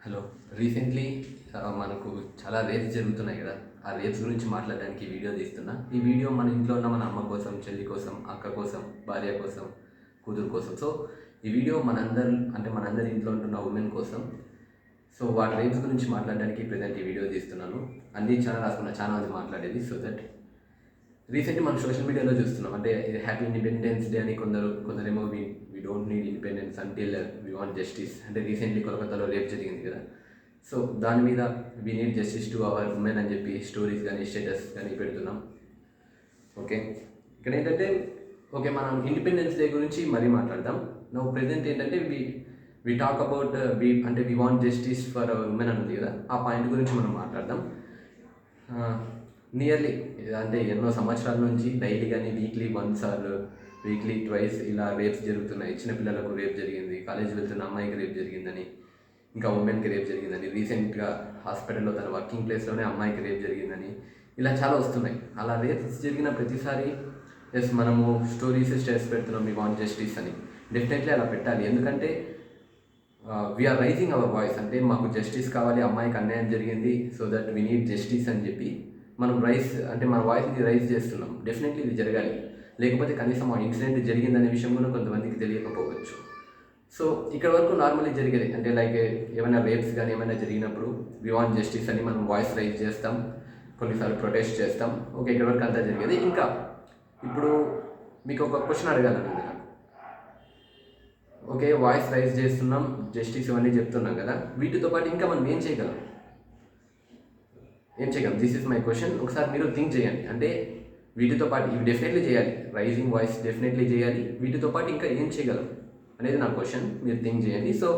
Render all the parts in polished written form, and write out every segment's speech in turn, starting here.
Hello. Recently మనకు చాలా rapes జరుగుతున్నాయి కదా. ఆ రేప్స్ గురించి మాట్లాడడానికి వీడియో తీస్తున్నా. ఈ వీడియో మన ఇంట్లో ఉన్న మన అమ్మ కోసం, చెల్లి కోసం, అక్క కోసం, భార్య కోసం, కూతురు కోసం. సో ఈ వీడియో మనందరి ఇంట్లో ఉంటున్న ఉమెన్ కోసం. సో వాటి రేప్స్ గురించి మాట్లాడడానికి ప్రజెంట్ ఈ వీడియో తీస్తున్నాను. అన్ని ఛానల్ రాసుకున్న ఛానల్ మాట్లాడేది. సో దట్ రీసెంట్లీ మనం సోషల్ మీడియాలో చూస్తున్నాం. అంటే ఇది హ్యాపీ ఇండిపెండెన్స్ డే అని కొందరేమో we don't need independence until we want justice. అంటే రీసెంట్లీ కోల్కతాలో రేప్ జరిగింది కదా. సో దాని మీద we need justice to our women అని చెప్పి స్టోరీస్ కానీ స్టేటస్ కానీ పెడుతున్నాం. ఓకే, ఇక్కడ ఏంటంటే మనం ఇండిపెండెన్స్ డే గురించి మరీ మాట్లాడదాం. నౌ ప్రెజెంట్ ఏంటంటే we talk about we want justice for our women అని ఉంది కదా. ఆ పాయింట్ గురించి మనం మాట్లాడదాం. నియర్లీ అంటే ఎన్నో సంవత్సరాల నుంచి డైలీ కానీ weekly once or weekly twice ఇలా రేప్స్ జరుగుతున్నాయి. చిన్నపిల్లలకు రేప్ జరిగింది, కాలేజీ వెళ్తున్న అమ్మాయికి రేప్ జరిగిందని, ఇంకా ఉమెన్కి రేప్ జరిగిందని, రీసెంట్గా హాస్పిటల్లో తన వర్కింగ్ ప్లేస్లోనే అమ్మాయికి రేప్ జరిగిందని, ఇలా చాలా వస్తున్నాయి. అలా రేప్స్ జరిగిన ప్రతిసారి మనము స్టోరీస్ స్టేటస్ పెడుతున్నాం వీ వాంట్ జస్టిస్ అని. డెఫినెట్లీ అలా పెట్టాలి. ఎందుకంటే వీఆర్ రైజింగ్ అవర్ వాయిస్. అంటే మాకు జస్టిస్ కావాలి, అమ్మాయికి అన్యాయం జరిగింది, so that we need justice అని చెప్పి మనం మన వాయిస్ని రైజ్ చేస్తున్నాం. డెఫినెట్లీ ఇది జరగాలి. లేకపోతే కనీసం ఆ ఇన్సిడెంట్ జరిగిందనే విషయం కూడా కొంతమందికి తెలియకపోవచ్చు. సో ఇక్కడ వరకు నార్మల్లీ జరిగేది అంటే ఏమైనా రేప్స్ కానీ ఏమైనా జరిగినప్పుడు వి వాంట్ జస్టిస్ అని మనం వాయిస్ రైజ్ చేస్తాం, కొన్నిసార్లు ప్రొటెస్ట్ చేస్తాం. ఓకే, ఇక్కడ వరకు అంతా జరిగేది. ఇంకా ఇప్పుడు మీకు ఒక క్వశ్చన్ అడగాలని ఉంది నాకు. ఓకే, వాయిస్ రైజ్ చేస్తున్నాం, జస్టిస్ ఇవన్నీ చెప్తున్నాం కదా, వీటితో పాటు ఇంకా మనం ఏం చేయగలం? This is my question. ఒకసారి మీరు థింక్ చేయండి. అంటే వీటితో పాటు ఇవి డెఫినెట్లీ చేయాలి, రైజింగ్ వాయిస్ డెఫినెట్లీ చేయాలి. వీటితో పాటు ఇంకా ఏం చేయగలం అనేది నా క్వశ్చన్. మీరు థింక్ చేయండి. సో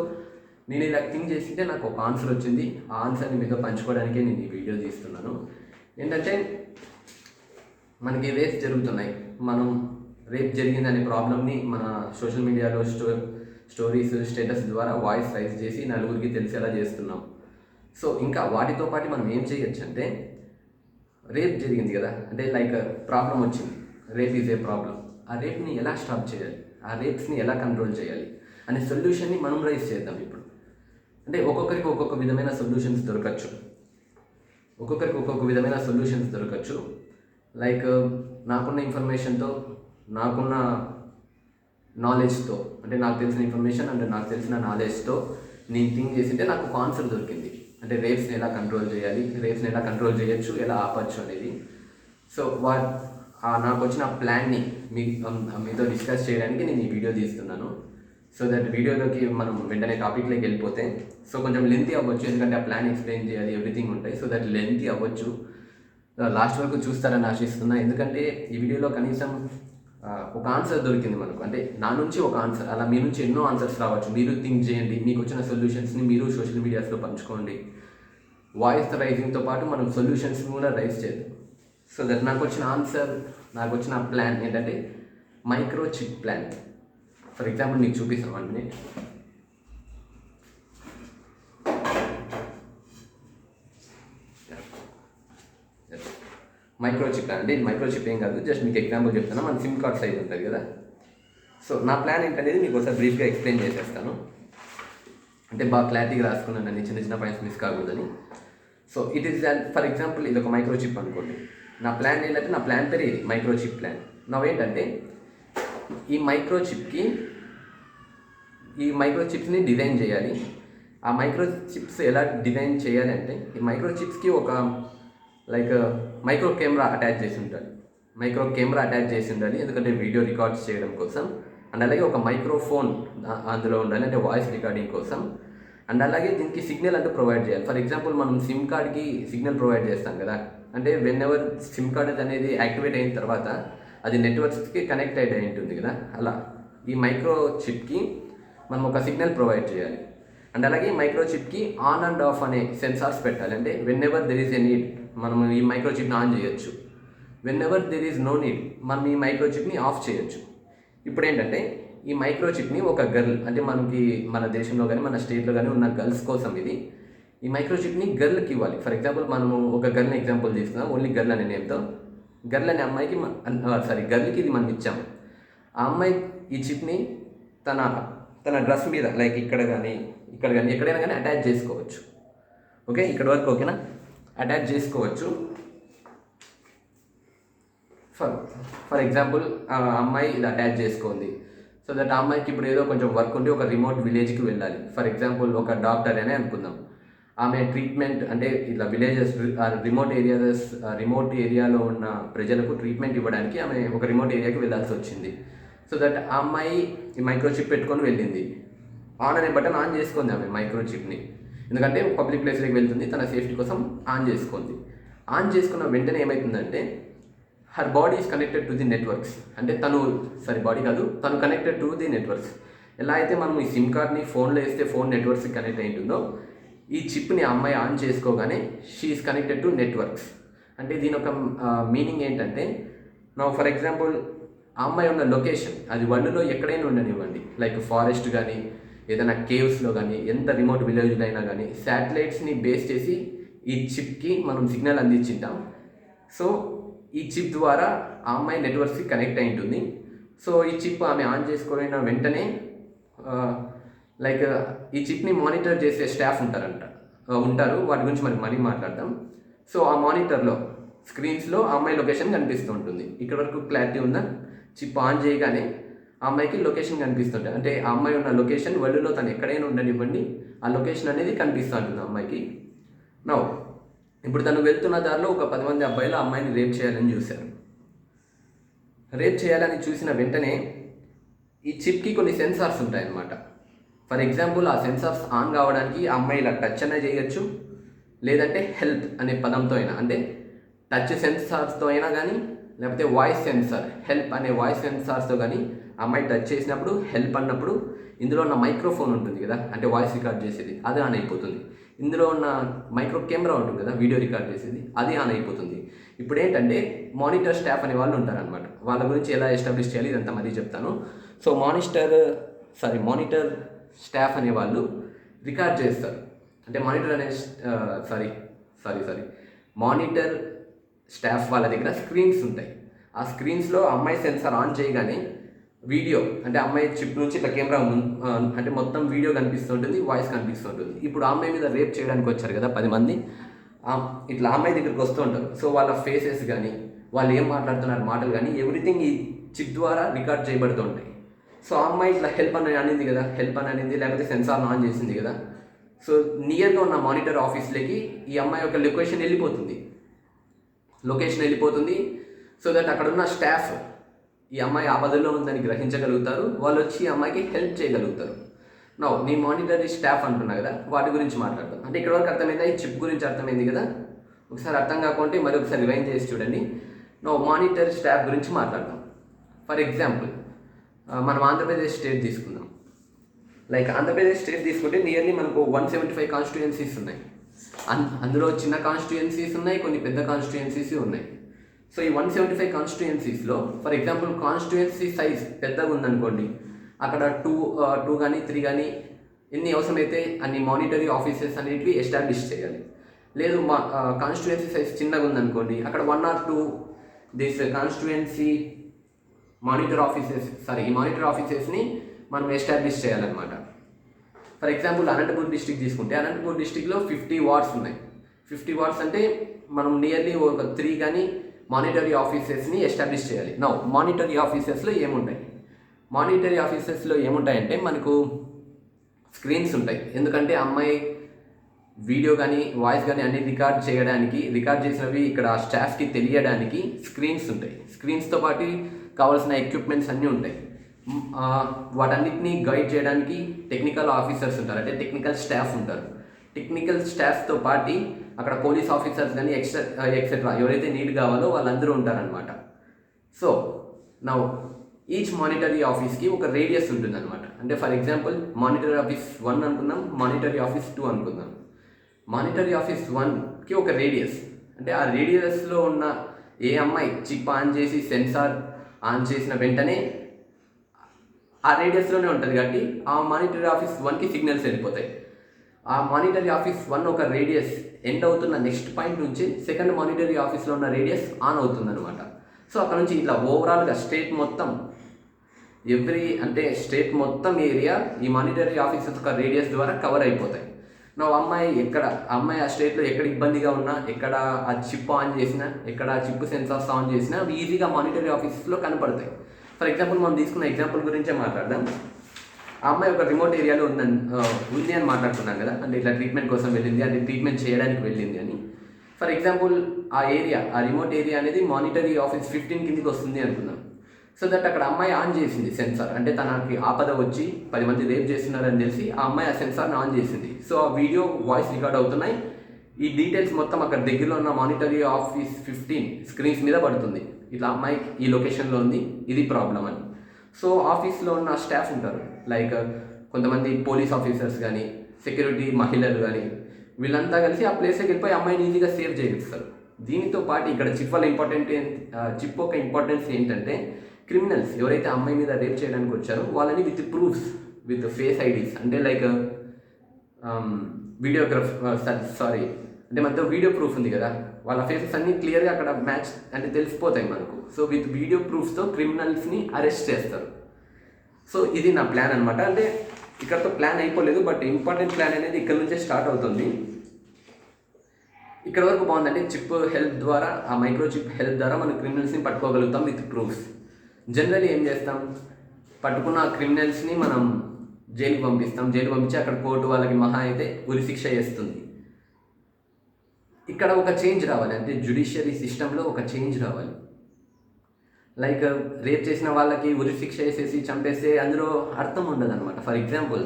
నేను ఇలా థింక్ చేసింటే నాకు ఒక ఆన్సర్ వచ్చింది. ఆ ఆన్సర్ని మీతో పంచుకోవడానికే నేను ఈ వీడియో తీస్తున్నాను. ఏంటంటే మనకి రేప్స్ జరుగుతున్నాయి. మనం రేప్ జరిగిందనే ప్రాబ్లమ్ని మన సోషల్ మీడియాలో స్టోరీస్ స్టేటస్ ద్వారా వాయిస్ రైజ్ చేసి నలుగురికి తెలిసేలా చేస్తున్నాం. సో ఇంకా వాటితో పాటు మనం ఏం చేయొచ్చు అంటే, రేప్ జరిగింది కదా, అంటే ప్రాబ్లం వచ్చింది, రేప్ ఈజ్ ఏ ప్రాబ్లం. ఆ రేప్ని ఎలా స్టాప్ చేయాలి, ఆ రేప్స్ని ఎలా కంట్రోల్ చేయాలి అనే సొల్యూషన్ని మనం రైజ్ చేద్దాం ఇప్పుడు. అంటే ఒక్కొక్కరికి ఒక్కొక్క విధమైన సొల్యూషన్స్ దొరకచ్చు. నాకున్న ఇన్ఫర్మేషన్తో, నాకున్న నాలెడ్జ్తో, అంటే నాకు తెలిసిన ఇన్ఫర్మేషన్ అంటే నాకు తెలిసిన నాలెడ్జ్తో నేను థింక్ చేసింటే నాకు ఒక ఆన్సర్ దొరికింది. అంటే రేప్స్ని ఎలా కంట్రోల్ చేయాలి, రేప్స్ని ఎలా కంట్రోల్ చేయొచ్చు, ఎలా ఆపచ్చు అనేది. సో నాకు వచ్చిన ప్లాన్ని మీతో డిస్కస్ చేయడానికి నేను ఈ వీడియో తీస్తున్నాను. సో దట్ వీడియోలోకి మనం వెంటనే టాపిక్లోకి వెళ్ళిపోతే కొంచెం లెంతీ అవ్వచ్చు, ఎందుకంటే ఆ ప్లాన్ ఎక్స్ప్లెయిన్ చేయాలి, ఎవ్రీథింగ్ ఉంటాయి. సో దట్ లెంతీ అవ్వచ్చు. లాస్ట్ వరకు చూస్తారని ఆశిస్తున్నా. ఎందుకంటే ఈ వీడియోలో కనీసం ఒక ఆన్సర్ దొరికింది మనకు. అంటే నా నుంచి ఒక ఆన్సర్, అలా మీ నుంచి ఎన్నో ఆన్సర్స్ రావచ్చు. మీరు థింక్ చేయండి, మీకు వచ్చిన సొల్యూషన్స్ని మీరు సోషల్ మీడియాస్లో పంచుకోండి. వాయిస్ రైజింగ్తో పాటు మనం సొల్యూషన్స్ని కూడా రైజ్ చేద్దాం. సో దట్ నాకు వచ్చిన ప్లాన్ ఏంటంటే micro chip plan. For example మీకు చూపిస్తాం అంటే మైక్రోచిప్ అంటే మైక్రోచిప్ ఏం కాదు, జస్ట్ మీకు ఎగ్జాంపుల్ చెప్తాను. మన సిమ్ కార్డ్ సైజ్ ఉంటుంది కదా. సో నా ప్లాన్ ఏంటనేది మీకు ఒకసారి బ్రీఫ్గా ఎక్స్ప్లెయిన్ చేసేస్తాను. అంటే బాగా క్లారిటీగా రాసుకున్నాను, చిన్న పాయింట్స్ మిస్ కాకూడదని. So it is for example ఇది ఒక మైక్రోచిప్ అనుకోండి. నా ప్లాన్ ఏంటంటే, నా ప్లాన్ పేరు ఇది మైక్రోచిప్ ప్లాన్. ఏంటంటే ఈ మైక్రోచిప్స్ని డిజైన్ చేయాలి. ఆ మైక్రోచిప్స్ ఎలా డిజైన్ చేయాలి అంటే, ఈ మైక్రోచిప్స్కి ఒక మైక్రో కెమెరా అటాచ్ చేసి ఉండాలి. ఎందుకంటే వీడియో రికార్డ్స్ చేయడం కోసం. అండ్ అలాగే ఒక మైక్రోఫోన్ అందులో ఉండాలి, అంటే వాయిస్ రికార్డింగ్ కోసం. అండ్ అలాగే దీనికి సిగ్నల్ అంటూ ప్రొవైడ్ చేయాలి. ఫర్ ఎగ్జాంపుల్ మనం సిమ్ కార్డ్కి సిగ్నల్ ప్రొవైడ్ చేస్తాం కదా. అంటే వెన్ ఎవర్ సిమ్ కార్డ్ అనేది యాక్టివేట్ అయిన తర్వాత అది నెట్వర్క్స్కి కనెక్ట్ అయి ఉంటుంది కదా. అలా ఈ మైక్రోచిప్కి మనం ఒక సిగ్నల్ ప్రొవైడ్ చేయాలి. అండ్ అలాగే మైక్రోచిప్కి ఆన్ అండ్ ఆఫ్ అనే సెన్సార్స్ పెట్టాలి. అంటే whenever there is a need మనం ఈ మైక్రోచిప్ని ఆన్ చేయొచ్చు, whenever there is no need మనం ఈ మైక్రోచిప్ని ఆఫ్ చేయొచ్చు. ఇప్పుడు ఏంటంటే ఈ మైక్రోచిప్ని ఒక గర్ల్, అంటే మన దేశంలో కానీ మన స్టేట్లో కానీ ఉన్న గర్ల్స్ కోసం ఈ మైక్రోచిప్ని గర్ల్కి ఇవ్వాలి. ఫర్ ఎగ్జాంపుల్ మనము ఒక గర్ల్ని ఎగ్జాంపుల్ తీసుకుందాం, ఓన్లీ గర్ల్ అనే నేమ్తో. గర్ల్ అనే అమ్మాయికి గర్ల్కి ఇది మనం ఇచ్చాము. ఆ అమ్మాయి ఈ చిప్ని తన డ్రెస్ మీద ఇక్కడ కానీ ఇక్కడ కానీ ఎక్కడైనా కానీ అటాచ్ చేసుకోవచ్చు. ఓకే, ఇక్కడ వరకు ఓకేనా, అటాచ్ చేసుకోవచ్చు. ఫర్ ఎగ్జాంపుల్ అమ్మాయి ఇది అటాచ్ చేసుకుంది. సో దట్ ఆ అమ్మాయికి ఇప్పుడు ఏదో కొంచెం వర్క్ ఉండి ఒక రిమోట్ విలేజ్కి వెళ్ళాలి. ఫర్ ఎగ్జాంపుల్ ఒక డాక్టర్ అనే అనుకుందాం. ఆమె ట్రీట్మెంట్ అంటే ఇట్లా విలేజెస్ రిమోట్ ఏరియాలో ఉన్న ప్రజలకు ట్రీట్మెంట్ ఇవ్వడానికి ఆమె ఒక రిమోట్ ఏరియాకి వెళ్ళాల్సి వచ్చింది. సో దట్ ఆ అమ్మాయి ఈ మైక్రోచిప్ పెట్టుకొని వెళ్ళింది. ఆన్ అనే బటన్ ఆన్ చేసుకుంది ఆమె మైక్రోచిప్ని, ఎందుకంటే పబ్లిక్ ప్లేస్లోకి వెళ్తుంది, తన సేఫ్టీ కోసం ఆన్ చేసుకుంది. ఆన్ చేసుకున్న వెంటనే ఏమవుతుందంటే her body is connected to the networks. అంటే తను కనెక్టెడ్ టు ది నెట్వర్క్స్. ఎలా అయితే మనం ఈ సిమ్ కార్డ్ని ఫోన్లో వేస్తే ఫోన్ నెట్వర్క్స్కి కనెక్ట్ అయి ఉంటుందో, ఈ చిప్ని ఆ అమ్మాయి ఆన్ చేసుకోగానే she is connected to networks. అంటే దీని ఒక మీనింగ్ ఏంటంటే, నా ఫర్ ఎగ్జాంపుల్ ఆ అమ్మాయి ఉన్న లొకేషన్ అది వరల్డ్లో ఎక్కడైనా ఉండనివ్వండి, లైక్ ఫారెస్ట్ కానీ ఏదైనా కేవ్స్లో కానీ ఎంత రిమోట్ విలేజ్లో అయినా కానీ శాటిలైట్స్ని బేస్ చేసి ఈ చిప్కి మనం సిగ్నల్ అందించింటాం. సో ఈ చిప్ ద్వారా ఆ అమ్మాయి నెట్వర్క్స్కి కనెక్ట్ అయి ఉంటుంది. సో ఈ చిప్ ఆమె ఆన్ చేసుకోయిన వెంటనే లైక్ ఈ చిప్ని మానిటర్ చేసే స్టాఫ్ ఉంటారు, వాటి గురించి మనకి మరీ మాట్లాడదాం. సో ఆ మానిటర్లో స్క్రీన్స్లో ఆ అమ్మాయి లొకేషన్ కనిపిస్తూ ఉంటుంది. ఇక్కడ వరకు క్లారిటీ ఉందా? చిప్ ఆన్ చేయగానే ఆ అమ్మాయికి లొకేషన్ కనిపిస్తుంటుంది. అంటే ఆ అమ్మాయి ఉన్న లొకేషన్ వరల్డ్లో తను ఎక్కడైనా ఉండనివ్వండి, ఆ లొకేషన్ అనేది కనిపిస్తూ ఉంటుంది ఆ అమ్మాయికి. నౌ ఇప్పుడు తను వెళ్తున్న దారిలో ఒక 10 మంది అబ్బాయిలు ఆ అమ్మాయిని రేప్ చేయాలని చూశారు. రేప్ చేయాలని చూసిన వెంటనే ఈ చిప్కి కొన్ని సెన్సార్స్ ఉంటాయన్నమాట. ఫర్ ఎగ్జాంపుల్ ఆ సెన్సార్స్ ఆన్ కావడానికి ఆ అమ్మాయి ఇలా టచ్ అయినా చేయొచ్చు, లేదంటే హెల్ప్ అనే పదంతో అయినా, అంటే టచ్ సెన్సార్స్తో అయినా కానీ, లేకపోతే వాయిస్ సెన్సార్ హెల్ప్ అనే వాయిస్ సెన్సార్స్తో కానీ అమ్మాయి టచ్ చేసినప్పుడు హెల్ప్ అన్నప్పుడు ఇందులో ఉన్న మైక్రోఫోన్ ఉంటుంది కదా, అంటే వాయిస్ రికార్డ్ చేసేది, అది ఆన్ అయిపోతుంది. ఇందులో ఉన్న మైక్రో కెమెరా ఉంటుంది కదా, వీడియో రికార్డ్ చేసేది, అది ఆన్ అయిపోతుంది. ఇప్పుడు ఏంటంటే మానిటర్ స్టాఫ్ అనే వాళ్ళు ఉంటారనమాట. వాళ్ళ గురించి ఎలా ఎస్టాబ్లిష్ చేయాలి ఇదంతా మరీ చెప్తాను. సో మానిటర్ స్టాఫ్ అనే వాళ్ళు రికార్డ్ చేస్తారు. అంటే మానిటర్ స్టాఫ్ వాళ్ళ దగ్గర స్క్రీన్స్ ఉంటాయి. ఆ స్క్రీన్స్లో అమ్మాయి సెన్సార్ ఆన్ చేయగానే వీడియో, అంటే అమ్మాయి చిప్ నుంచి ఇట్లా కెమెరా అంటే మొత్తం వీడియో కనిపిస్తుంటుంది, వాయిస్ కనిపిస్తుంటుంది. ఇప్పుడు ఆ అమ్మాయి మీద రేప్ చేయడానికి వచ్చారు కదా 10 మంది, ఇట్లా అమ్మాయి దగ్గరికి వస్తూ ఉంటారు. సో వాళ్ళ ఫేసెస్ కానీ, వాళ్ళు ఏం మాట్లాడుతున్నారు మాటలు కానీ, ఎవ్రీథింగ్ ఈ చిప్ ద్వారా రికార్డ్ చేయబడుతూ ఉంటాయి. సో ఆ అమ్మాయి ఇట్లా హెల్ప్ అని అనింది, లేకపోతే సెన్సార్ ఆన్ చేసింది కదా. సో నియర్గా ఉన్న మానిటర్ ఆఫీస్లోకి ఈ అమ్మాయి యొక్క లొకేషన్ వెళ్ళిపోతుంది. సో దట్ అక్కడ ఉన్న స్టాఫ్ ఈ అమ్మాయి ఆపదలో ఉందని గ్రహించగలుగుతారు, వాళ్ళు వచ్చి ఈ అమ్మాయికి హెల్ప్ చేయగలుగుతారు. నీ మానిటర్ స్టాఫ్ అంటున్నా కదా, వాటి గురించి మాట్లాడతాం. అంటే ఇక్కడ వరకు అర్థమైందా? ఈ చిప్ గురించి అర్థమైంది కదా. ఒకసారి అర్థం కాకుంటే మరి ఒకసారి రివైండ్ చేసి చూడండి. మానిటర్ స్టాఫ్ గురించి మాట్లాడతాం. ఫర్ ఎగ్జాంపుల్ మనం ఆంధ్రప్రదేశ్ స్టేట్ తీసుకుందాం. లైక్ ఆంధ్రప్రదేశ్ స్టేట్ తీసుకుంటే నియర్లీ మనకు 175 కాన్స్టిట్యుయెన్సీస్ ఉన్నాయి. అందులో చిన్న కాన్స్టిట్యుయెన్సీస్ ఉన్నాయి, కొన్ని పెద్ద కాన్స్టిట్యుయెన్సీస్ ఉన్నాయి. సో ఈ 175 కాన్స్టిట్యుయెన్సీస్లో ఫర్ ఎగ్జాంపుల్ కాన్స్టిట్యుయెన్సీ సైజ్ పెద్దగా ఉందనుకోండి, అక్కడ 2 కానీ 3 కానీ ఎన్ని అవసరమైతే అన్ని మానిటరీ ఆఫీసెస్ అనేటివి ఎస్టాబ్లిష్ చేయాలి. లేదు మా కాన్స్టిట్యుయెన్సీ సైజ్ చిన్నగా ఉందనుకోండి, అక్కడ 1 or 2 దిస్ కాన్స్టిట్యుయెన్సీ ఈ మానిటర్ ఆఫీసెస్ని మనం ఎస్టాబ్లిష్ చేయాలన్నమాట. ఫర్ ఎగ్జాంపుల్ అనంతపూర్ డిస్ట్రిక్ట్ తీసుకుంటే, అనంతపూర్ డిస్ట్రిక్ట్లో 50 వార్డ్స్ ఉన్నాయి. 50 వార్డ్స్ అంటే మనం నియర్లీ ఒక 3 కానీ మానిటరీ ఆఫీసెస్ని ఎస్టాబ్లిష్ చేయాలి. మానిటరీ ఆఫీసెస్లో ఏముంటాయంటే మనకు స్క్రీన్స్ ఉంటాయి. ఎందుకంటే అమ్మాయి వీడియో కానీ వాయిస్ కానీ అన్ని రికార్డ్ చేసినవి ఇక్కడ స్టాఫ్కి తెలియడానికి స్క్రీన్స్ ఉంటాయి. స్క్రీన్స్తో పాటు కావాల్సిన ఎక్విప్మెంట్స్ అన్నీ ఉంటాయి. వాటన్నిటిని గైడ్ చేయడానికి టెక్నికల్ ఆఫీసర్స్ ఉంటారు, అంటే టెక్నికల్ స్టాఫ్ ఉంటారు. టెక్నికల్ స్టాఫ్తో పాటు అక్కడ పోలీస్ ఆఫీసర్స్ కానీ ఎక్సెట్రా ఎవరైతే నీడ్ కావాలో వాళ్ళందరూ ఉంటారనమాట. సో ఈచ్ మానిటరీ ఆఫీస్కి ఒక రేడియస్ ఉంటుందన్నమాట. అంటే ఫర్ ఎగ్జాంపుల్ మానిటరీ ఆఫీస్ 1 అనుకుందాం, మానిటరీ ఆఫీస్ 2 అనుకుందాం. మానిటరీ ఆఫీస్ 1కి ఒక రేడియస్, అంటే ఆ రేడియస్లో ఉన్న ఏ అమ్మాయి చిప్ ఆన్ చేసి సెన్సార్ ఆన్ చేసిన వెంటనే ఆ రేడియస్లోనే ఉంటుంది కాబట్టి ఆ మానిటరీ ఆఫీస్ 1కి సిగ్నల్స్ వెళ్ళిపోతాయి. ఆ మానిటరీ ఆఫీస్ 1 ఒక రేడియస్ ఎండ్ అవుతున్న నెక్స్ట్ పాయింట్ నుంచి సెకండ్ మానిటరీ ఆఫీస్లో ఉన్న రేడియస్ ఆన్ అవుతుందన్నమాట. సో అక్కడ నుంచి ఇట్లా ఓవరాల్గా స్టేట్ మొత్తం అంటే స్టేట్ మొత్తం ఏరియా ఈ మానిటరీ ఆఫీసర్స్ యొక్క రేడియస్ ద్వారా కవర్ అయిపోతాయి. నా అమ్మాయి ఆ స్టేట్లో ఎక్కడ ఇబ్బందిగా ఉన్నా, ఎక్కడ ఆ చిప్ ఆన్ చేసినా, ఎక్కడ ఆ చిప్ సెన్సార్స్ ఆన్ చేసినా అవి ఈజీగా మానిటరీ ఆఫీసెస్లో కనపడతాయి. ఫర్ ఎగ్జాంపుల్ మనం తీసుకున్న ఎగ్జాంపుల్ గురించే మాట్లాడదాం. ఆ అమ్మాయి ఒక రిమోట్ ఏరియాలో ఉంది అని మాట్లాడుతున్నాం కదా, అంటే ఇట్లా ట్రీట్మెంట్ కోసం వెళ్ళింది, అది ట్రీట్మెంట్ చేయడానికి వెళ్ళింది అని. ఫర్ ఎగ్జాంపుల్ ఆ రిమోట్ ఏరియా అనేది మానిటరీ ఆఫీస్ 15 కిందికి వస్తుంది అనుకుందాం. సో దట్ అక్కడ అమ్మాయి ఆన్ చేసింది సెన్సార్, అంటే తనకి ఆపద వచ్చి 10 మంది రేప్ చేస్తున్నారని తెలిసి ఆ అమ్మాయి ఆ సెన్సార్ని ఆన్ చేసింది. సో ఆ వీడియో వాయిస్ రికార్డ్ అవుతున్నాయి. ఈ డీటెయిల్స్ మొత్తం అక్కడ దగ్గరలో ఉన్న మానిటరీ ఆఫీస్ 15 స్క్రీన్స్ మీద పడుతుంది. ఇట్లా అమ్మాయి ఈ లొకేషన్లో ఉంది, ఇది ప్రాబ్లం అని. సో ఆఫీస్లో ఉన్న స్టాఫ్ ఉంటారు, లైక్ కొంతమంది పోలీస్ ఆఫీసర్స్ కానీ, సెక్యూరిటీ మహిళలు కానీ, వీళ్ళంతా కలిసి ఆ ప్లేస్కి వెళ్ళిపోయి అమ్మాయిని ఈజీగా సేవ్ చేయగలుగుతారు. దీనితో పాటు ఇక్కడ చిప్ యొక్క ఇంపార్టెన్స్ ఏంటంటే, క్రిమినల్స్ ఎవరైతే అమ్మాయి మీద రేప్ చేయడానికి వచ్చారో వాళ్ళని with proofs, with face IDs, అంటే లైక్ అంటే మనతో వీడియో ప్రూఫ్ ఉంది కదా, వాళ్ళ ఫేసెస్ అన్నీ క్లియర్గా అక్కడ మ్యాచ్ అంటే తెలిసిపోతాయి మనకు. సో విత్ వీడియో ప్రూఫ్స్తో క్రిమినల్స్ని అరెస్ట్ చేస్తారు. సో ఇది నా ప్లాన్ అనమాట. అంటే ఇక్కడతో ప్లాన్ అయిపోలేదు, బట్ ఇంపార్టెంట్ ప్లాన్ అనేది ఇక్కడ నుంచే స్టార్ట్ అవుతుంది. ఇక్కడ వరకు బాగుందంటే చిప్ హెల్ప్ ద్వారా, ఆ మైక్రోచిప్ హెల్ప్ ద్వారా మనం క్రిమినల్స్ని పట్టుకోగలుగుతాం విత్ ప్రూఫ్స్. జనరల్లీ ఏం చేస్తాం, పట్టుకున్న ఆ క్రిమినల్స్ని మనం జైలుకి పంపిస్తాం. జైలు పంపించి అక్కడ కోర్టు వాళ్ళకి మహా అయితే ఉరి శిక్ష చేస్తుంది. ఇక్కడ ఒక చేంజ్ రావాలి, అంటే జ్యుడిషియరీ సిస్టంలో ఒక చేంజ్ రావాలి. లైక్ రేప్ చేసిన వాళ్ళకి ఉరి శిక్ష వేసేసి చంపేస్తే అందులో అర్థం ఉండదు అనమాట. ఫర్ ఎగ్జాంపుల్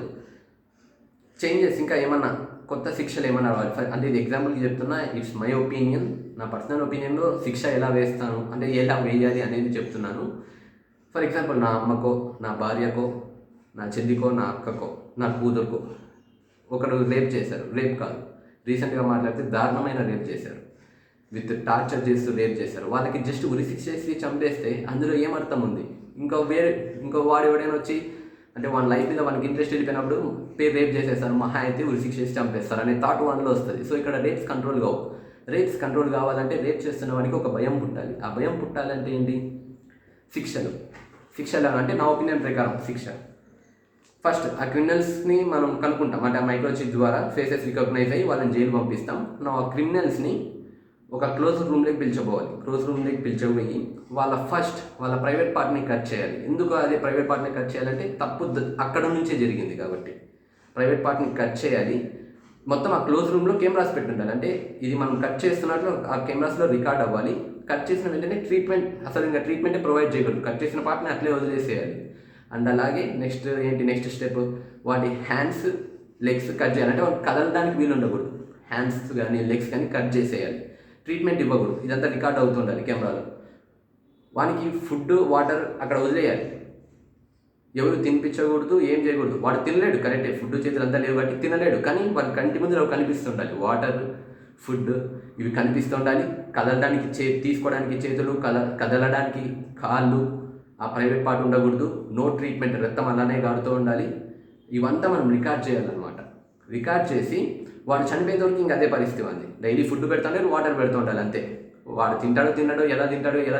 చేంజెస్ ఇంకా ఏమన్నా కొత్త శిక్షలు ఏమన్నా రావాలి. అంటే ఇది ఎగ్జాంపుల్కి చెప్తున్నా, ఇట్స్ మై ఒపీనియన్, నా పర్సనల్ ఒపీనియన్లో శిక్ష ఎలా వేస్తాను అంటే ఎలా వేయాలి అనేది చెప్తున్నాను. ఫర్ ఎగ్జాంపుల్ నా అమ్మకో, నా భార్యకో, నా చెల్లికో, నా అక్కకో, నా కూతురుకో ఒకరు రేప్ చేశారు, రేప్ కాదు రీసెంట్గా మాట్లాడితే దారుణమైన రేప్ చేశారు, విత్ టార్చర్ చేస్తూ రేప్ చేశారు. వాళ్ళకి జస్ట్ ఉరి శిక్ష చేసి చంపేస్తే అందులో ఏమర్థం ఉంది? ఇంకో వాడు ఎవడైనా వచ్చి అంటే వాళ్ళ లైఫ్ మీద వాళ్ళకి ఇంట్రెస్ట్ వెళ్ళిపోయినప్పుడు రేప్ చేసేస్తారు, మహా అయితే ఉరి శిక్ష చేసి చంపేస్తారు అనే థాట్ వాళ్ళలో వస్తుంది. సో ఇక్కడ రేప్స్ కంట్రోల్ కావు. రేప్స్ కంట్రోల్ కావాలంటే రేప్ చేస్తున్న వాడికి ఒక భయం పుట్టాలి. ఆ భయం పుట్టాలంటే ఏంటి? శిక్షలు అంటే నా ఒపీనియన్ ప్రకారం శిక్ష ఫస్ట్ ఆ క్రిమినల్స్ని మనం కనుక్కుంటాం, అంటే ఆ మైక్రోచిప్ ద్వారా ఫేసెస్ రికగ్నైజ్ అయ్యి వాళ్ళని జైలు పంపిస్తాం. ఆ క్రిమినల్స్ని ఒక క్లోజ్ రూమ్లోకి పిలిచబోయి వాళ్ళ ప్రైవేట్ పార్ట్ని కట్ చేయాలి. ఎందుకు అదే ప్రైవేట్ పార్ట్ని కట్ చేయాలంటే తప్పు అక్కడ నుంచే జరిగింది కాబట్టి ప్రైవేట్ పార్ట్ని కట్ చేయాలి. మొత్తం ఆ క్లోజ్ రూమ్లో కెమెరాస్ పెట్టుండాలి, అంటే ఇది మనం కట్ చేస్తున్నట్లు ఆ కెమెరాస్లో రికార్డ్ అవ్వాలి. కట్ చేసిన వెంటనే ట్రీట్మెంటే ప్రొవైడ్ చేయకూడదు, కట్ చేసిన పార్ట్ని అట్లే వదిలేసేయాలి. అండ్ అలాగే నెక్స్ట్ స్టెప్ వాటి హ్యాండ్స్ లెగ్స్ కట్ చేయాలి, అంటే వాటి కదలడానికి వీలు ఉండకూడదు. హ్యాండ్స్ కానీ లెగ్స్ కానీ కట్ చేసేయాలి, ట్రీట్మెంట్ ఇవ్వకూడదు. ఇదంతా రికార్డ్ అవుతుండాలి కెమెరాలో. వానికి ఫుడ్ వాటర్ అక్కడ వదిలేయాలి, ఎవరు తినిపించకూడదు, ఏం చేయకూడదు. వాడు తినలేడు, కరెక్టే, ఫుడ్ చేతులు అంతా లేవు కాబట్టి తినలేడు, కానీ వాడి కంటి ముందు అవి కనిపిస్తుండాలి. వాటర్, ఫుడ్ ఇవి కనిపిస్తుండాలి. కదలడానికి తీసుకోవడానికి చేతులు, కదలడానికి కాళ్ళు, ఆ ప్రైవేట్ పార్ట్ ఉండకూడదు. నో ట్రీట్మెంట్, రక్తం అలానే గాడుతూ ఉండాలి. ఇవంతా మనం రికార్డ్ చేయాలన్నమాట. రికార్డ్ చేసి వాడు చనిపోయేంతవరకు ఇంకా అదే పరిస్థితి ఉంది. డైలీ ఫుడ్ పెడతాడు, వాటర్ పెడుతూ ఉండాలి అంతే. వాడు తినడో ఎలా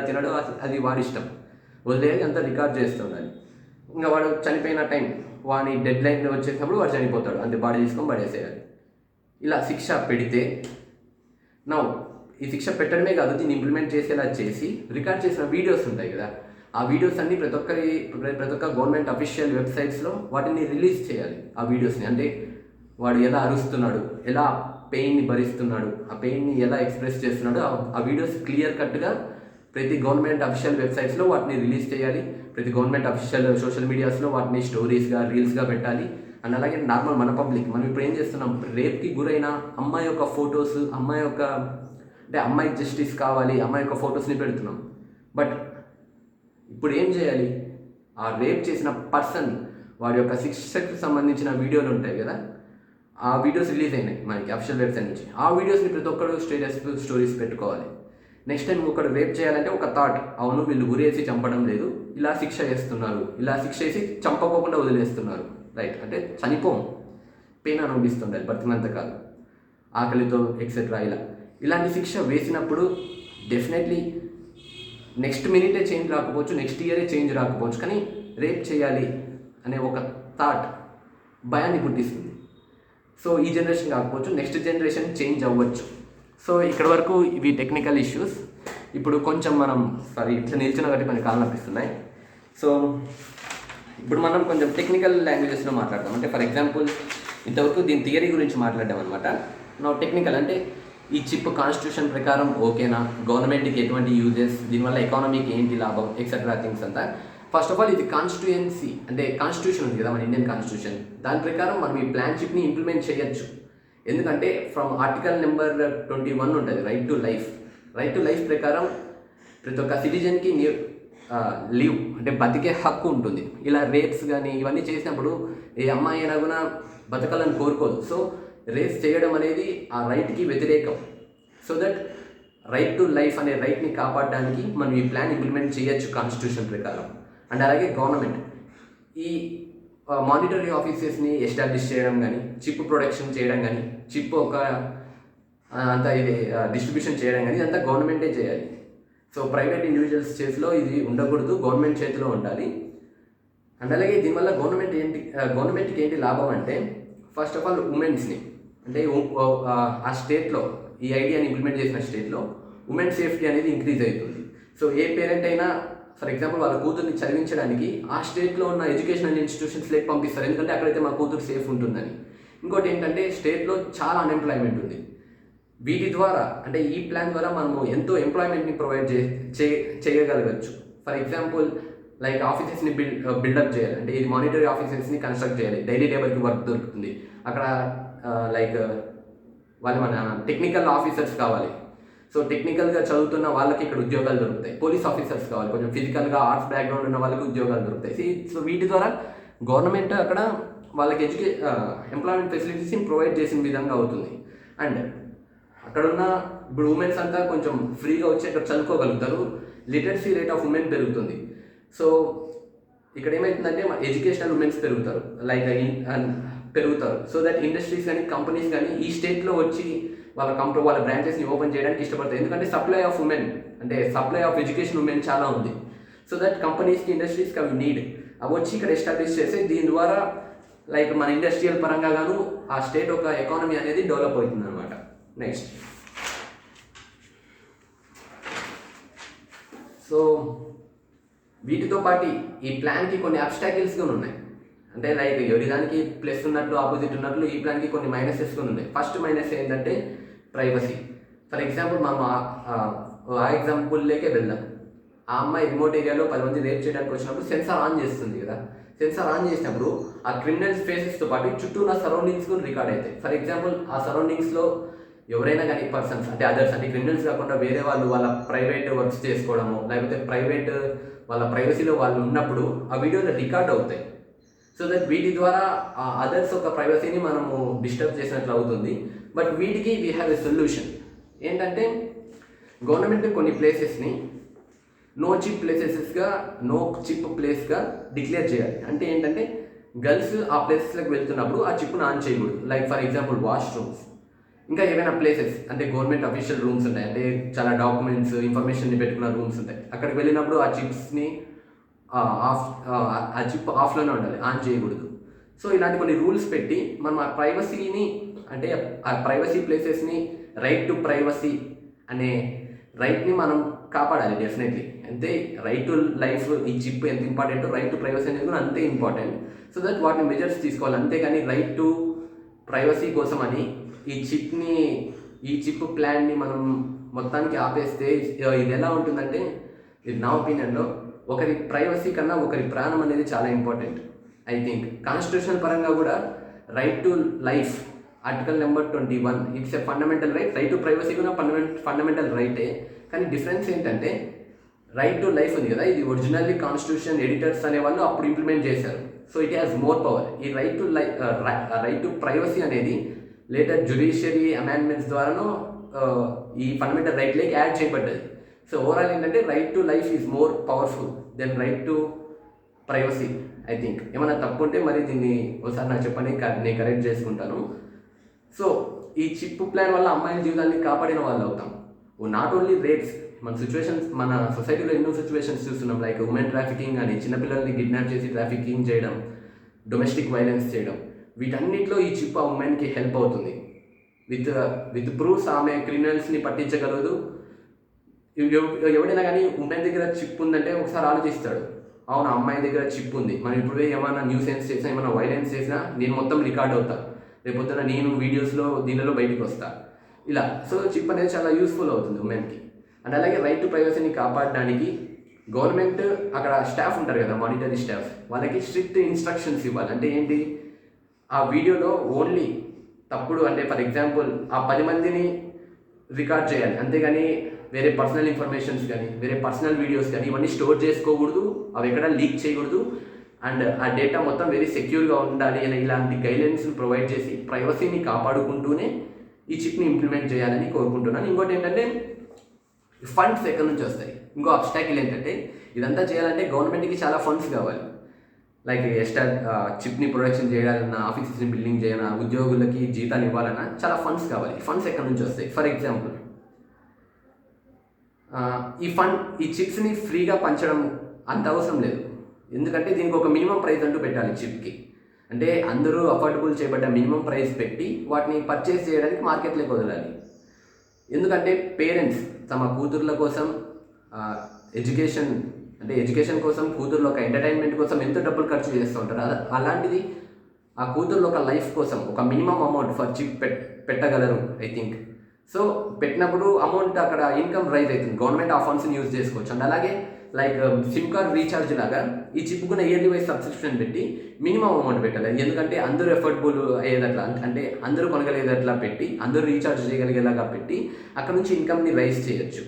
తినడో అది వాడి ఇష్టం, వదిలేది అంతా రికార్డ్ చేస్తూ ఉండాలి. ఇంకా వాడు చనిపోయిన టైం వాడి డెడ్ లైన్ వచ్చేసినప్పుడు వాడు చనిపోతాడు, అంతే, బాడీ తీసుకొని పడేసేయాలి. ఇలా శిక్ష పెడితే ఈ శిక్ష పెట్టడమే కాదు, దీన్ని ఇంప్లిమెంట్ చేసేలా చేసి రికార్డ్ చేసిన వీడియోస్ ఉంటాయి కదా, ఆ వీడియోస్ అన్నీ ప్రతి ఒక్క గవర్నమెంట్ అఫీషియల్ వెబ్సైట్స్లో వాటిని రిలీజ్ చేయాలి. ఆ వీడియోస్ని, అంటే వాడు ఎలా అరుస్తున్నాడు, ఎలా పెయిన్ని భరిస్తున్నాడు, ఆ పెయిన్ని ఎలా ఎక్స్ప్రెస్ చేస్తున్నాడు, ఆ వీడియోస్ క్లియర్ కట్గా ప్రతి గవర్నమెంట్ అఫీషియల్ వెబ్సైట్స్లో వాటిని రిలీజ్ చేయాలి. ప్రతి గవర్నమెంట్ అఫీషియల్ సోషల్ మీడియాస్లో వాటిని స్టోరీస్గా, రీల్స్గా పెట్టాలి. అండ్ అలాగే నార్మల్ మన పబ్లిక్, మనం ఇప్పుడు ఏం చేస్తున్నాం, రేప్కి గురైన అమ్మాయి యొక్క ఫొటోస్, అమ్మాయి జస్టిస్ కావాలి, అమ్మాయి యొక్క ఫొటోస్ని పెడుతున్నాం. బట్ ఇప్పుడు ఏం చేయాలి, ఆ రేప్ చేసిన పర్సన్ వాడి యొక్క శిక్షకు సంబంధించిన వీడియోలు ఉంటాయి కదా, ఆ వీడియోస్ రిలీజ్ అయినాయి మనకి అఫీషియల్ వెబ్సైట్ నుంచి. ఆ వీడియోస్ని ప్రతి ఒక్కరు స్టోరీస్ పెట్టుకోవాలి. నెక్స్ట్ టైం ఒకడు రేప్ చేయాలంటే ఒక థాట్, అవును వీళ్ళు గురేసి చంపడం లేదు, ఇలా శిక్ష వేస్తున్నారు, ఇలా శిక్ష వేసి చంపకోకుండా వదిలేస్తున్నారు, రైట్, అంటే చనిపోం, పెయిన్ అనుభవిస్తుండాలి బతికినంత కాదు, ఆకలితో ఎక్సెట్రా. ఇలాంటి శిక్ష వేసినప్పుడు డెఫినెట్లీ నెక్స్ట్ మినిటే చేంజ్ రాకపోవచ్చు, నెక్స్ట్ ఇయరే చేంజ్ రాకపోవచ్చు, కానీ రేప్ చేయాలి అనే ఒక థాట్ భయాన్ని పుట్టిస్తుంది. సో ఈ జనరేషన్ కాకపోవచ్చు, నెక్స్ట్ జనరేషన్ చేంజ్ అవ్వచ్చు. సో ఇక్కడ వరకు ఇవి టెక్నికల్ ఇష్యూస్. ఇప్పుడు కొంచెం మనం ఇట్లా నిల్చున్న కాబట్టి కొన్ని కాళ్ళు నొప్పిస్తున్నాయి. సో ఇప్పుడు మనం కొంచెం టెక్నికల్ లాంగ్వేజెస్లో మాట్లాడదాం. అంటే ఫర్ ఎగ్జాంపుల్ ఇంతవరకు దీని థియరీ గురించి మాట్లాడడం అనమాట. నా టెక్నికల్ అంటే ఈ చిప్ కాన్స్టిట్యూషన్ ప్రకారం ఓకేనా, గవర్నమెంట్కి ఎటువంటి యూజెస్, దీనివల్ల ఎకానమీకి ఏంటి లాభం, ఎక్సెట్రా థింగ్స్ అంతా. ఫస్ట్ ఆఫ్ ఆల్ ఇది కాన్స్టిట్యూయన్సీ అంటే కాన్స్టిట్యూషన్ ఉంది కదా మన ఇండియన్ కాన్స్టిట్యూషన్, దాని ప్రకారం మనం ఈ ప్లాన్ చిప్ని ఇంప్లిమెంట్ చేయొచ్చు. ఎందుకంటే ఫ్రమ్ ఆర్టికల్ నెంబర్ 21 ఉంటుంది right to life. Right to life ప్రకారం ప్రతి ఒక్క సిటిజన్కి లివ్ అంటే బతికే హక్కు ఉంటుంది. ఇలా రేప్స్ కానీ ఇవన్నీ చేసినప్పుడు ఏ అమ్మాయి అయినా కూడా బతకాలని కోరుకోదు. సో రేప్స్ చేయడం అనేది ఆ రైట్కి వ్యతిరేకం. So that right to life అనే రైట్ని కాపాడడానికి మనం ఈ ప్లాన్ ఇంప్లిమెంట్ చేయొచ్చు కాన్స్టిట్యూషన్ ప్రకారం. అండ్ అలాగే గవర్నమెంట్ ఈ మానిటరీ ఆఫీసెస్ని ఎస్టాబ్లిష్ చేయడం కానీ, చిప్ ప్రొడక్షన్ చేయడం కానీ, చిప్ ఒక అంతా ఇది డిస్ట్రిబ్యూషన్ చేయడం కానీ ఇదంతా గవర్నమెంటే చేయాలి. సో ప్రైవేట్ ఇండివిజువల్స్ చేతిలో ఇది ఉండకూడదు, గవర్నమెంట్ చేతిలో ఉండాలి. అండ్ అలాగే దీనివల్ల గవర్నమెంట్కి ఏంటి లాభం అంటే ఫస్ట్ ఆఫ్ ఆల్ ఉమెన్స్ని అంటే ఆ స్టేట్లో ఈ ఐడియాని ఇంప్లిమెంట్ చేసిన స్టేట్లో ఉమెన్ సేఫ్టీ అనేది ఇంక్రీజ్ అవుతుంది. సో ఏ పేరెంట్ అయినా ఫర్ ఎగ్జాంపుల్ వాళ్ళ కూతుర్ని చదివించడానికి ఆ స్టేట్లో ఉన్న ఎడ్యుకేషనల్ ఇన్స్టిట్యూషన్స్లోకి పంపిస్తారు, ఎందుకంటే అక్కడైతే మా కూతురు సేఫ్ ఉంటుందని. ఇంకోటి ఏంటంటే స్టేట్లో చాలా అన్ఎంప్లాయ్మెంట్ ఉంది. వీటి ద్వారా అంటే ఈ ప్లాన్ ద్వారా మనము ఎంతో ఎంప్లాయ్మెంట్ని ప్రొవైడ్ చేయగలగచ్చు. ఫర్ ఎగ్జాంపుల్ లైక్ ఆఫీసెస్ని బిల్డప్ చేయాలి అంటే ఇది మానిటరీ ఆఫీసెస్ని కన్స్ట్రక్ట్ చేయాలి, డైలీ లేబర్కి వర్క్ దొరుకుతుంది అక్కడ. లైక్ వాళ్ళు మన టెక్నికల్ ఆఫీసర్స్ కావాలి, సో టెక్నికల్గా చదువుతున్న వాళ్ళకి ఇక్కడ ఉద్యోగాలు దొరుకుతాయి. పోలీస్ ఆఫీసర్స్ కావాలి, కొంచెం ఫిజికల్గా ఆర్ట్స్ బ్యాక్గ్రౌండ్ ఉన్న వాళ్ళకి ఉద్యోగాలు దొరుకుతాయి. సో వీటి ద్వారా గవర్నమెంట్ అక్కడ వాళ్ళకి ఎంప్లాయ్మెంట్ ఫెసిలిటీస్ని ప్రొవైడ్ చేసిన విధంగా అవుతుంది. అండ్ అక్కడున్న ఇప్పుడు ఉమెన్స్ అంతా కొంచెం ఫ్రీగా వచ్చి అక్కడ చదువుకోగలుగుతారు, లిటరసీ రేట్ ఆఫ్ ఉమెన్ పెరుగుతుంది. సో ఇక్కడ ఏమవుతుందంటే ఎడ్యుకేషనల్ ఉమెన్స్ పెరుగుతారు, పెరుగుతారు. సో దట్ ఇండస్ట్రీస్ కానీ కంపెనీస్ కానీ ఈ స్టేట్లో వచ్చి వాళ్ళ బ్రాంచెస్ని ఓపెన్ చేయడానికి ఇష్టపడతాయి, ఎందుకంటే సప్లై ఆఫ్ ఉమెన్ అంటే సప్లై ఆఫ్ ఎడ్యుకేషన్ ఉమెన్ చాలా ఉంది. సో దట్ కంపెనీస్కి ఇండస్ట్రీస్కి అవి నీడ్ అవి వచ్చి ఇక్కడ ఎస్టాబ్లిష్ చేసి దీని ద్వారా లైక్ మన ఇండస్ట్రియల్ పరంగా గాను ఆ స్టేట్ ఒక ఎకానమీ అనేది డెవలప్ అవుతుంది అనమాట. నెక్స్ట్ సో వీటితో పాటు ఈ ప్లాన్కి కొన్ని అబ్స్టాకిల్స్ కూడా ఉన్నాయి. అంటే లైక్ ఎవరి దానికి ప్లస్ ఉన్నట్లు ఆపోజిట్ ఉన్నట్లు ఈ ప్లాన్కి కొన్ని మైనసెస్ కూడా ఉన్నాయి. ఫస్ట్ మైనస్ ఏంటంటే ప్రైవసీ. ఫర్ ఎగ్జాంపుల్ మనం ఆ ఎగ్జాంపుల్లోకే వెళ్దాం. ఆ అమ్మాయి రిమోట్ ఏరియాలో 10 మంది రేప్ చేయడానికి వచ్చినప్పుడు సెన్సార్ ఆన్ చేస్తుంది కదా. సెన్సార్ ఆన్ చేసినప్పుడు ఆ క్రిమినల్స్ ఫేసెస్తో పాటు చుట్టూ ఉన్న సరౌండింగ్స్ కూడా రికార్డ్ అవుతాయి. ఫర్ ఎగ్జాంపుల్ ఆ సరౌండింగ్స్లో ఎవరైనా కానీ పర్సన్స్ అంటే అదర్స్ అంటే క్రిమినల్స్ కాకుండా వేరే వాళ్ళు వాళ్ళ ప్రైవేట్ వర్క్స్ చేసుకోవడము లేకపోతే వాళ్ళ ప్రైవసీలో వాళ్ళు ఉన్నప్పుడు ఆ వీడియోలో రికార్డ్ అవుతాయి. సో దట్ వీటి ద్వారా ఆ అదర్స్ ఒక ప్రైవసీని మనము డిస్టర్బ్ చేసినట్లు అవుతుంది. బట్ వీటికి వీ హ్యావ్ ఎ సొల్యూషన్. ఏంటంటే గవర్నమెంట్ కొన్ని ప్లేసెస్ని నో చిప్ ప్లేస్గా డిక్లేర్ చేయాలి. అంటే ఏంటంటే గర్ల్స్ ఆ ప్లేసెస్లోకి వెళ్తున్నప్పుడు ఆ చిప్ను ఆన్ చేయకూడదు. లైక్ ఫర్ ఎగ్జాంపుల్ వాష్రూమ్స్, ఇంకా ఏమైనా ప్లేసెస్ అంటే గవర్నమెంట్ అఫీషియల్ రూమ్స్ ఉంటాయి, అంటే చాలా డాక్యుమెంట్స్ ఇన్ఫర్మేషన్ని పెట్టుకున్న రూమ్స్ ఉంటాయి. అక్కడికి వెళ్ళినప్పుడు ఆ చిప్స్ని ఆ చిప్ ఆఫ్లోనే ఉండాలి, ఆన్ చేయకూడదు. సో ఇలాంటి కొన్ని రూల్స్ పెట్టి మనం ఆ ప్రైవసీని అంటే ఆ ప్రైవసీ ప్లేసెస్ని రైట్ టు ప్రైవసీ అనే రైట్ని మనం కాపాడాలి డెఫినెట్లీ. అంతే రైట్ టు లైఫ్ ఈ చిప్ ఎంత ఇంపార్టెంట్, రైట్ టు ప్రైవసీ అనేది కూడా అంతే ఇంపార్టెంట్. సో దట్ వాటిని మెజర్స్ తీసుకోవాలి. అంతేగాని రైట్ టు ప్రైవసీ కోసం అని ఈ చిప్ ప్లాన్ని మనం మొత్తానికి ఆపేస్తే ఇది ఎలా ఉంటుందంటే, ఇది నా ఒపీనియన్లో ఒకరి ప్రైవసీ కన్నా ఒకరి ప్రాణం అనేది చాలా ఇంపార్టెంట్. ఐ థింక్ కాన్స్టిట్యూషనల్ పరంగా కూడా right to life article number 21 it's a fundamental right. Right to privacy కూడా ఫండమెంటల్ రైటే. కానీ డిఫరెన్స్ ఏంటంటే రైట్ టు లైఫ్ ఉంది కదా, ఇది ఒరిజినల్లీ కాన్స్టిట్యూషన్ ఎడిటర్స్ అనే వాళ్ళు అప్పుడు ఇంప్లిమెంట్ చేశారు. So it has more power. ఈ రైట్ టు ప్రైవసీ అనేది లేటర్ జ్యుడిషియరీ అమెండ్మెంట్స్ ద్వారానో ఈ ఫండమెంటల్ రైట్లోకి యాడ్ చేయబడ్డది. సో ఓవరాల్ ఏంటంటే right to life is more powerful then right to privacy. I think ఏమైనా తప్పు ఉంటే మరి దీన్ని ఒకసారి నాకు చెప్పండి, నేను కరెక్ట్ చేసుకుంటాను. సో ఈ చిప్ ప్లాన్ వల్ల అమ్మాయిల జీవితాన్ని కాపాడిన వాళ్ళు అవుతాం. నాట్ ఓన్లీ రేప్స్, మన సిచ్యువేషన్స్, మన సొసైటీలో ఎన్నో సిచ్యువేషన్స్ చూస్తున్నాం. లైక్ ఉమెన్ ట్రాఫికింగ్ అని, చిన్నపిల్లల్ని కిడ్నాప్ చేసి ట్రాఫికింగ్ చేయడం, డొమెస్టిక్ వైలెన్స్ చేయడం, వీటన్నిటిలో ఈ చిప్ ఆ ఉమెన్కి హెల్ప్ అవుతుంది. విత్ ప్రూఫ్స్ ఆమె క్రిమినల్స్ని పట్టించగలదు. ఎవడైనా కానీ ఉమెన్ దగ్గర చిప్ ఉందంటే ఒకసారి ఆలోచిస్తాడు, అవును అమ్మాయి దగ్గర చిప్ ఉంది, మనం ఇప్పుడు ఏమైనా న్యూసెన్స్ చేసినా, ఏమైనా వైలెన్స్ చేసినా నేను మొత్తం రికార్డ్ అవుతా, రేపొద్దున నేను వీడియోస్లో దీనిలో బయటకు వస్తా, ఇలా. సో చిప్ అనేది చాలా యూస్ఫుల్ అవుతుంది ఉమెన్కి. అండ్ అలాగే రైట్ టు ప్రైవసీని కాపాడడానికి గవర్నమెంట్ అక్కడ స్టాఫ్ ఉంటారు కదా, మానిటరీ స్టాఫ్, వాళ్ళకి స్ట్రిక్ట్ ఇన్స్ట్రక్షన్స్ ఇవ్వాలి. అంటే ఏంటి, ఆ వీడియోలో ఓన్లీ తప్పుడు, అంటే ఫర్ ఎగ్జాంపుల్ ఆ 10 మందిని రికార్డ్ చేయాలి, అంతేగాని వేరే పర్సనల్ ఇన్ఫర్మేషన్స్ కానీ, వేరే పర్సనల్ వీడియోస్ కానీ ఇవన్నీ స్టోర్ చేసుకోకూడదు, అవి ఎక్కడ లీక్ చేయకూడదు, అండ్ ఆ డేటా మొత్తం వెరీ సెక్యూర్గా ఉండాలి అని ఇలాంటి గైడ్లైన్స్ని ప్రొవైడ్ చేసి ప్రైవసీని కాపాడుకుంటూనే ఈ చిప్ని ఇంప్లిమెంట్ చేయాలని కోరుకుంటున్నాను. ఇంకోటి ఏంటంటే ఫండ్స్ ఎక్కడి నుంచి వస్తాయి, ఇంకో అబ్స్టాకిల్ ఏంటంటే ఇదంతా చేయాలంటే గవర్నమెంట్కి చాలా ఫండ్స్ కావాలి. లైక్ ఎక్స్ట్రా చిప్ని ప్రొడక్షన్ చేయాలన్నా, ఆఫీసెస్ని బిల్డింగ్ చేయాలన్నా, ఉద్యోగులకి జీతాలు ఇవ్వాలన్నా చాలా ఫండ్స్ కావాలి. ఫండ్స్ ఎక్కడి నుంచి వస్తాయి? ఫర్ ఎగ్జాంపుల్ ఈ చిప్స్ని ఫ్రీగా పంచడం అంత అవసరం లేదు, ఎందుకంటే దీనికి ఒక మినిమం ప్రైస్ అంటూ పెట్టాలి చిప్కి. అంటే అందరూ అఫోర్డబుల్ చేయబడ్డ మినిమం ప్రైస్ పెట్టి వాటిని పర్చేస్ చేయడానికి మార్కెట్లోకి వదలాలి. ఎందుకంటే పేరెంట్స్ తమ కూతుర్ల కోసం ఎడ్యుకేషన్ కోసం, కూతుర్లో ఒక ఎంటర్టైన్మెంట్ కోసం ఎంతో డబ్బులు ఖర్చు చేస్తూ ఉంటారు. అలాంటిది ఆ కూతుర్లో ఒక లైఫ్ కోసం ఒక మినిమం అమౌంట్ ఫర్ చిప్ పెట్టగలరు ఐ థింక్. సో పెట్టినప్పుడు అమౌంట్ అక్కడ ఇన్కమ్ రైజ్ అవుతుంది, గవర్నమెంట్ ఆ ఫండ్స్ని యూజ్ చేసుకోవచ్చు. అండ్ అలాగే లైక్ సిమ్ కార్డ్ రీఛార్జ్ లాగా ఈ చిప్కున్న ఇయర్లీ వైజ్ సబ్స్క్రిప్షన్ పెట్టి మినిమం అమౌంట్ పెట్టాలి. ఎందుకంటే అందరూ ఎఫర్టబుల్ అయ్యేదట్లా, అంటే అందరూ కొనగలిగేదట్లా పెట్టి, అందరూ రీఛార్జ్ చేయగలిగేలాగా పెట్టి అక్కడ నుంచి ఇన్కమ్ని రైజ్ చేయొచ్చు.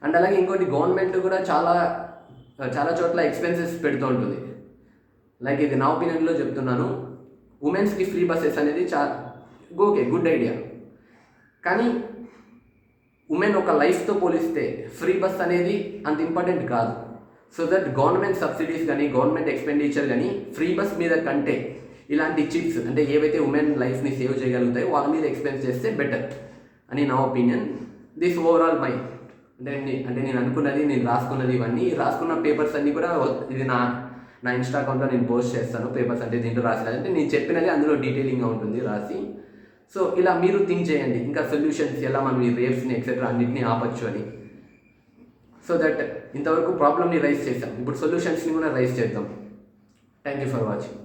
అండ్ అలాగే ఇంకోటి, గవర్నమెంట్ కూడా చాలా చోట్ల ఎక్స్పెన్సెస్ పెడుతూ ఉంటుంది. లైక్ ఇది నా ఒపీనియన్లో చెప్తున్నాను, ఉమెన్స్కి ఫ్రీ బస్సెస్ అనేది ఓకే, గుడ్ ఐడియా. కానీ ఉమెన్ ఒక లైఫ్తో పోలిస్తే ఫ్రీ బస్ అనేది అంత ఇంపార్టెంట్ కాదు. సో దట్ గవర్నమెంట్ సబ్సిడీస్ కానీ, గవర్నమెంట్ ఎక్స్పెండిచర్ కానీ ఫ్రీ బస్ మీద కంటే ఇలాంటి చిప్స్, అంటే ఏవైతే ఉమెన్ లైఫ్ని సేవ్ చేయగలుగుతాయో వాళ్ళ మీద ఎక్స్పెన్స్ చేస్తే బెటర్ అని నా ఒపీనియన్. దిస్ ఓవరాల్ మై అంటే నేను అనుకున్నది, నేను రాసుకున్నది, ఇవన్నీ రాసుకున్న పేపర్స్ అన్నీ కూడా ఇది నా ఇన్స్టా అకౌంట్లో నేను పోస్ట్ చేస్తాను. పేపర్స్ అంటే దీంట్లో రాసినది అంటే నేను చెప్పినది అందులో డీటెయిలింగ్గా ఉంటుంది రాసి. సో ఇలా మీరు థింక్ చేయండి, ఇంకా సొల్యూషన్స్ ఎలా మనం ఈ రేప్స్ని ఎక్సెట్రా అన్నింటినీ ఆపచ్చు అని. సో దట్ ఇంతవరకు ప్రాబ్లమ్ని రైజ్ చేసాం, ఇప్పుడు సొల్యూషన్స్ని కూడా రైజ్ చేద్దాం. Thank you for watching.